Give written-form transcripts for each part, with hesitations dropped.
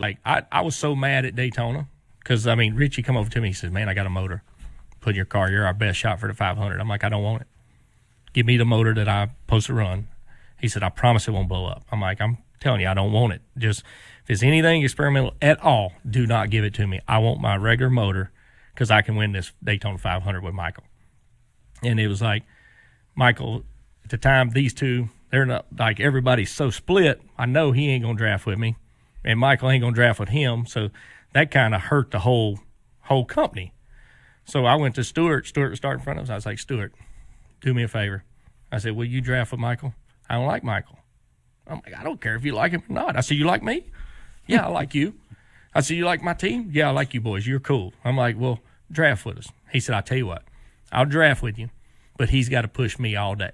Like, I was so mad at Daytona because, I mean, Richie come over to me. He says, man, I got a motor. Put in your car. You're our best shot for the 500. I'm like, I don't want it. Give me the motor that I'm supposed to run. He said, I promise it won't blow up. I'm like, I'm telling you, I don't want it. Just if it's anything experimental at all, do not give it to me. I want my regular motor because I can win this Daytona 500 with Michael. And it was like, Michael, at the time, these two, they're not like everybody's so split. I know he ain't going to draft with me, and Michael ain't going to draft with him. So that kind of hurt the whole company. So I went to Stewart. Stewart was starting in front of us. I was like, Stewart, do me a favor. I said, will you draft with Michael? I don't like Michael. I'm like, I don't care if you like him or not. I said, you like me? Yeah, I like you. I said, you like my team? Yeah, I like you boys. You're cool. I'm like, well, draft with us. He said, I'll tell you what. I'll draft with you, but he's got to push me all day.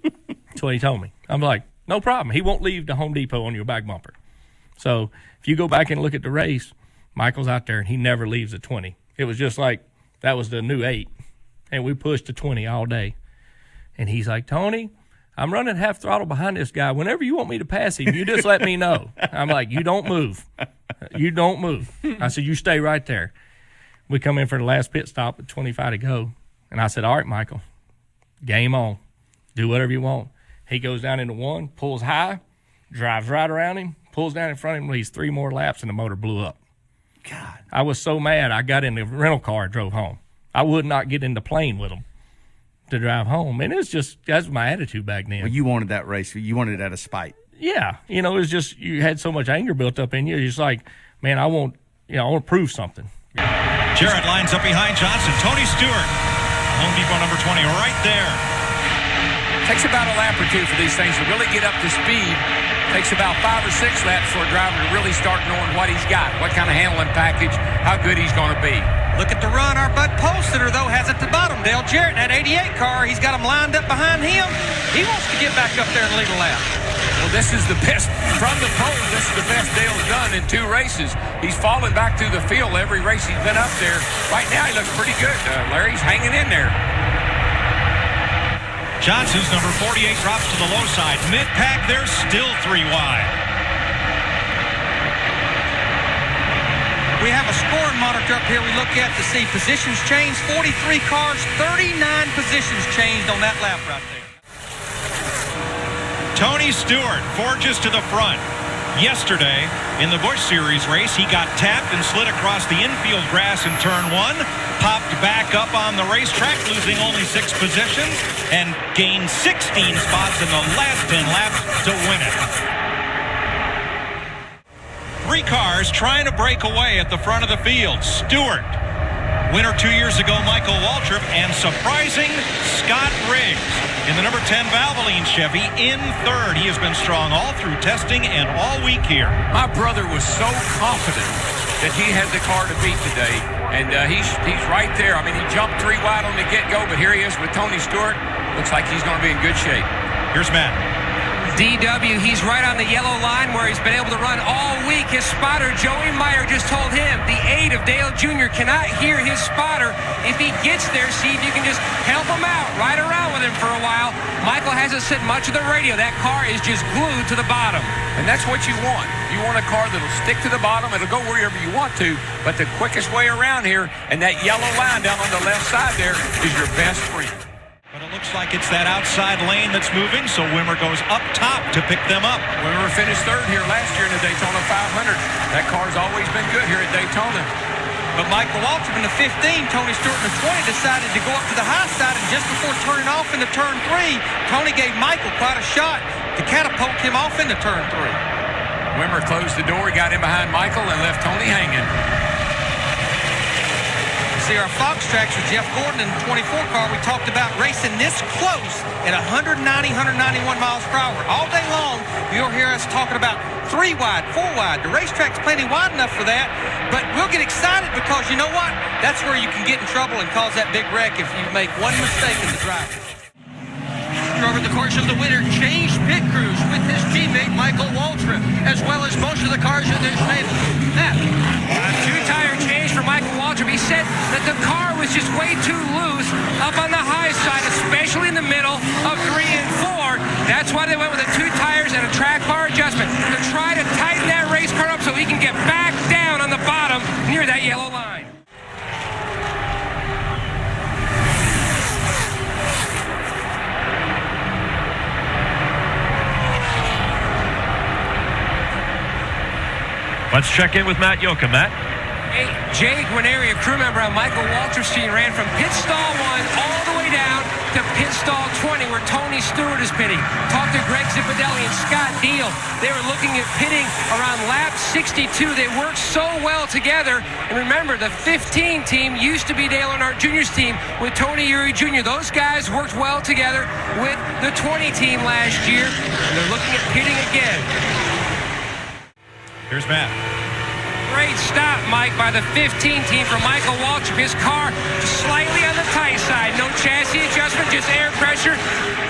That's what he told me. I'm like, no problem. He won't leave the Home Depot on your back bumper. So if you go back and look at the race, Michael's out there, and he never leaves the 20. It was just like that was the new 8, and we pushed the 20 all day. And he's like, Tony, I'm running half throttle behind this guy. Whenever you want me to pass him, you just let me know. I'm like, you don't move. You don't move. I said, you stay right there. We come in for the last pit stop at 25 to go. And I said, all right, Michael, game on. Do whatever you want. He goes down into 1, pulls high, drives right around him, pulls down in front of him, leaves 3 more laps, and the motor blew up. God. I was so mad, I got in the rental car and drove home. I would not get in the plane with him to drive home. And it's just, that's my attitude back then. Well, you wanted that race. You wanted it out of spite. Yeah. You know, it was just, you had so much anger built up in you. You're just like, man, I want to prove something. Jarrett lines up behind Johnson. Tony Stewart, Home Depot number 20, right there. Takes about a lap or two for these things to really get up to speed. Takes about 5 or 6 laps for a driver to really start knowing what he's got, what kind of handling package, how good he's going to be. Look at the run our Bud Polster, though, has at the bottom. Dale Jarrett, that 88 car, he's got him lined up behind him. He wants to get back up there and lead a lap. Well, this is the best, from the pole, this is the best Dale's done in 2 races. He's fallen back through the field every race he's been up there. Right now, he looks pretty good. Larry's hanging in there. Johnson's number 48 drops to the low side. Mid-pack, they're still 3 wide. We have a scoring monitor up here we look at to see positions changed. 43 cars, 39 positions changed on that lap right there. Tony Stewart forges to the front. Yesterday, in the Busch Series race, he got tapped and slid across the infield grass in turn 1, popped back up on the racetrack, losing only 6 positions, and gained 16 spots in the last 10 laps to win it. 3 cars trying to break away at the front of the field. Stewart, winner 2 years ago, Michael Waltrip, and surprising Scott Riggs in the number 10 Valvoline Chevy in 3rd. He has been strong all through testing and all week here. My brother was so confident that he had the car to beat today, and he's right there. I mean, he jumped 3 wide on the get-go, but here he is with Tony Stewart. Looks like he's going to be in good shape. Here's Matt. DW, he's right on the yellow line where he's been able to run all week. His spotter, Joey Meyer, just told him the 8 of Dale Jr. cannot hear his spotter. If he gets there, see if you can just help him out, ride around with him for a while. Michael hasn't said much of the radio. That car is just glued to the bottom. And that's what you want. You want a car that'll stick to the bottom. It'll go wherever you want to, but the quickest way around here, and that yellow line down on the left side there, is your best friend. But it looks like it's that outside lane that's moving, so Wimmer goes up top to pick them up. Wimmer finished 3rd here last year in the Daytona 500. That car's always been good here at Daytona. But Michael Waltrip in the 15, Tony Stewart in the 20 decided to go up to the high side, and just before turning off into turn 3, Tony gave Michael quite a shot to catapult him off into turn 3. Wimmer closed the door, he got in behind Michael, and left Tony hanging. See our Fox tracks with Jeff Gordon in the 24 car. We talked about racing this close at 190, 191 miles per hour. All day long, you'll hear us talking about 3 wide, 4 wide. The racetrack's plenty wide enough for that, but we'll get excited because you know what? That's where you can get in trouble and cause that big wreck if you make one mistake in the driving. Over the course of the winter, changed pit crews with his teammate Michael Waltrip, as well as most of the cars in this stable. Now, a 2-tire change for Michael Waltrip. He said that the car was just way too loose up on the high side, especially in the middle of 3 and 4. That's why they went with the 2 tires and a track bar adjustment to try to tighten that race car up so he can Let's check in with Matt Yocum. Matt? Hey, Jay Guarneri, a crew member on Michael Waltrip's team, ran from pit stall 1 all the way down to pit stall 20, where Tony Stewart is pitting. Talked to Greg Zipadelli and Scott Deal. They were looking at pitting around lap 62. They worked so well together. And remember, the 15 team used to be Dale Earnhardt Jr.'s team with Tony Eury Jr. Those guys worked well together with the 20 team last year. And they're looking at pitting again. Here's Matt. Great stop, Mike, by the 15 team for Michael Waltrip. His car slightly on the tight side. No chassis adjustment, just air pressure.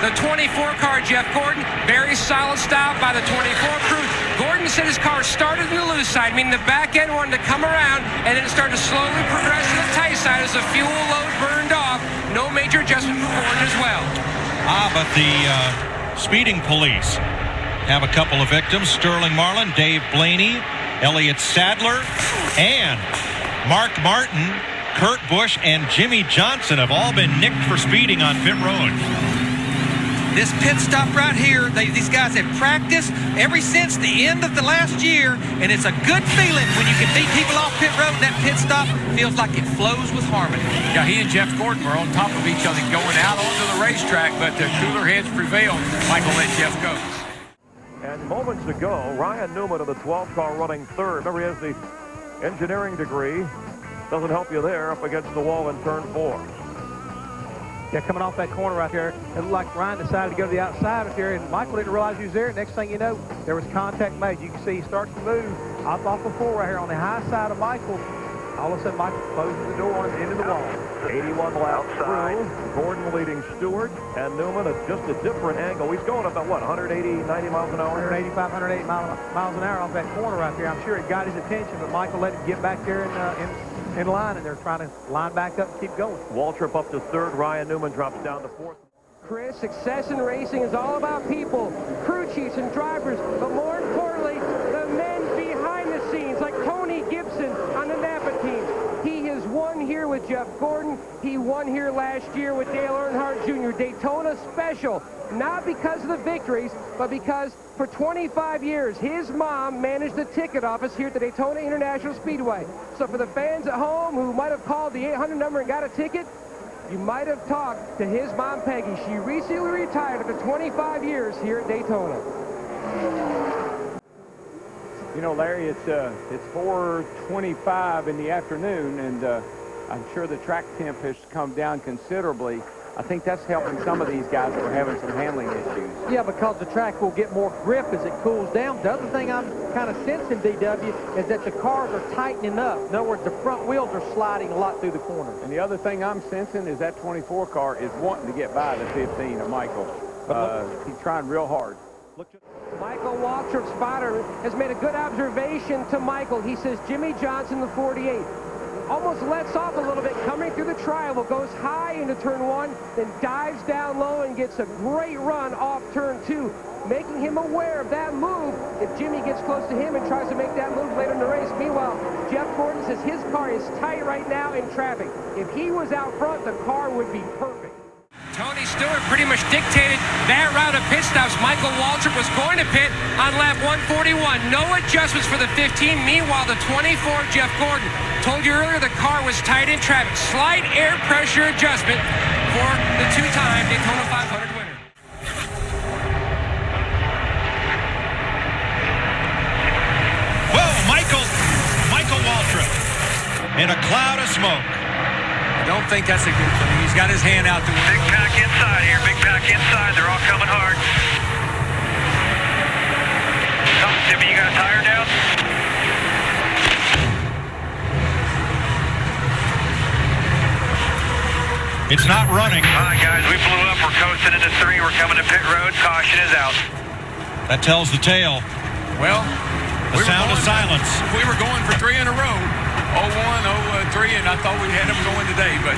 The 24 car, Jeff Gordon, very solid stop by the 24 crew. Gordon said his car started in the loose side, meaning the back end wanted to come around, and then it started to slowly progress to the tight side as the fuel load burned off. No major adjustment for Gordon as well. But the speeding police have a couple of victims. Sterling Marlin, Dave Blaney, Elliott Sadler, and Mark Martin, Kurt Busch, and Jimmy Johnson have all been nicked for speeding on pit road. This pit stop right here, these guys have practiced ever since the end of the last year, and it's a good feeling when you can beat people off pit road. That pit stop feels like it flows with harmony. Yeah, he and Jeff Gordon were on top of each other going out onto the racetrack, but the cooler heads prevailed. Michael let Jeff go. And moments ago, Ryan Newman of the 12 car running third. Remember, he has the engineering degree. Doesn't help you there, up against the wall in turn 4. Yeah, coming off that corner right there, it looked like Ryan decided to go to the outside up there, and Michael didn't realize he was there. Next thing you know, there was contact made. You can see he starts to move up off the floor right here on the high side of Michael. All of a sudden, Michael closes the door on him into the wall. 81 laps through. Gordon leading Stewart, and Newman at just a different angle. He's going about, what, 180, 90 miles an hour? 185, 180 miles an hour off that corner right there. I'm sure it got his attention, but Michael let him get back there in line, and they're trying to line back up and keep going. Waltrip up to third. Ryan Newman drops down to fourth. Chris, success in racing is all about people, crew chiefs and drivers, but more importantly, the men behind the scenes, like Tony Gibson on the Napa team. He has won here with Jeff Gordon. He won here last year with Dale Earnhardt Jr. Daytona special, not because of the victories, but because for 25 years, his mom managed the ticket office here at the Daytona International Speedway. So for the fans at home who might have called the 800 number and got a ticket, you might have talked to his mom, Peggy. She recently retired after 25 years here at Daytona. You know, Larry, it's 4:25 in the afternoon, and I'm sure the track temp has come down considerably. I think that's helping some of these guys who are having some handling issues. Yeah, because the track will get more grip as it cools down. The other thing I'm kind of sensing, DW, is that the cars are tightening up. In other words, the front wheels are sliding a lot through the corner. And the other thing I'm sensing is that 24 car is wanting to get by the 15 of Michael. He's trying real hard. Michael Waltrip, spotter, has made a good observation to Michael. He says Jimmy Johnson, the 48. Almost lets off a little bit, coming through the tri-oval, goes high into turn 1, then dives down low and gets a great run off turn 2, making him aware of that move if Jimmy gets close to him and tries to make that move later in the race. Meanwhile, Jeff Gordon says his car is tight right now in traffic. If he was out front, the car would be perfect. Tony Stewart pretty much dictated that route of pit stops. Michael Waltrip was going to pit on lap 141. No adjustments for the 15. Meanwhile, the 24, Jeff Gordon, told you earlier the car was tight in traffic. Slight air pressure adjustment for the two-time Daytona 500 winner. Whoa, Michael Waltrip in a cloud of smoke. I don't think that's a good thing. He's got his hand out the window. Big pack inside here. Big pack inside. They're all coming hard. Come, Jimmy, you got a tire down? It's not running. All right, guys, we blew up. We're coasting into 3. We're coming to pit road. Caution is out. That tells the tale. Well, the sound of silence. We were going for 3 in a row. 0-1, 0-3, and I thought we had him going today, but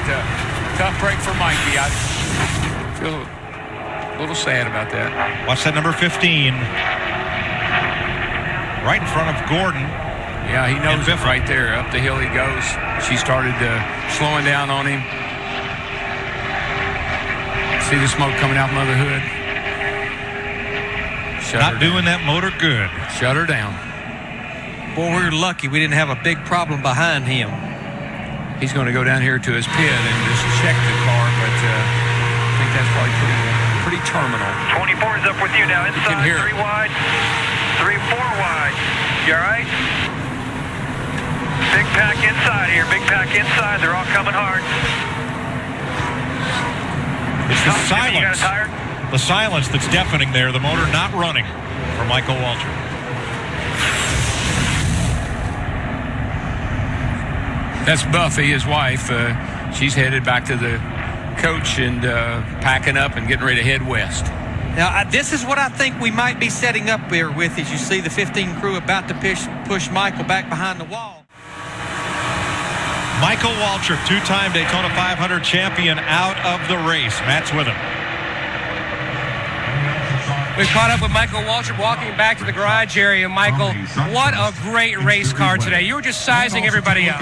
tough break for Mikey. I feel a little sad about that. Watch that number 15. Right in front of Gordon. Yeah, he knows it right there. Up the hill he goes. She started slowing down on him. See the smoke coming out from under the hood. Not doing that motor good. Shut her down. Boy, we were lucky we didn't have a big problem behind him. He's going to go down here to his pit and just check the car, but I think that's probably pretty terminal. 24 is up with you now. You Inside, can hear 3 wide, 3, 4 wide. You all right? Big pack inside here. Big pack inside. They're all coming hard. It's the Jimmy, you got a silence. tire? The silence that's deafening there. The motor not running for Michael Waltrip. That's Buffy, his wife. She's headed back to the coach and packing up and getting ready to head west. Now, this is what I think we might be setting up here with, as you see the 15 crew about to push Michael back behind the wall. Michael Waltrip, two-time Daytona 500 champion, out of the race. Matt's with him. We caught up with Michael Waltrip walking back to the garage area. Michael, what a great race car today. You were just sizing everybody up.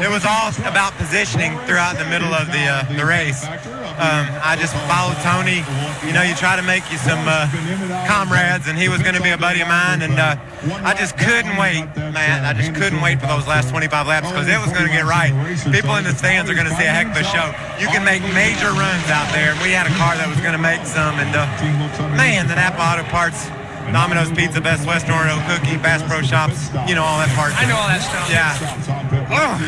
It was all about positioning throughout the middle of the race. I just followed Tony. You know, you try to make you some comrades, and he was going to be a buddy of mine, and I just couldn't wait, man. I just couldn't wait for those last 25 laps because it was going to get right. People in the stands are going to see a heck of a show. You can make major runs out there, and we had a car that was going to make some, and man, the Napa Auto Parts, Domino's Pizza, Best Western Oreo Cookie, Bass Pro Shops, you know, all that part. I know all that stuff. Yeah. Oh,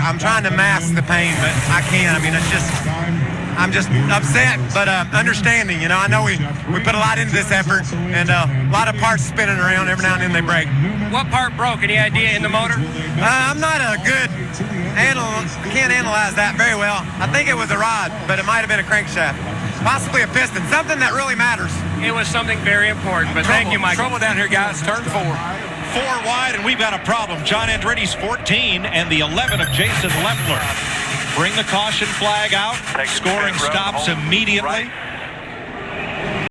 I'm trying to mask the pain, but I can't. I mean, I'm just upset, but understanding, you know. I know we put a lot into this effort, and a lot of parts spinning around. Every now and then they break. What part broke? Any idea in the motor? I'm not a good can't analyze that very well. I think it was a rod, but it might have been a crankshaft. Possibly a piston, something that really matters. It was something very important, but thank you, Michael. Trouble down here, guys. Turn 4. 4 wide, and we've got a problem. John Andretti's 14 and the 11 of Jason Leffler. Bring the caution flag out. Scoring stops immediately.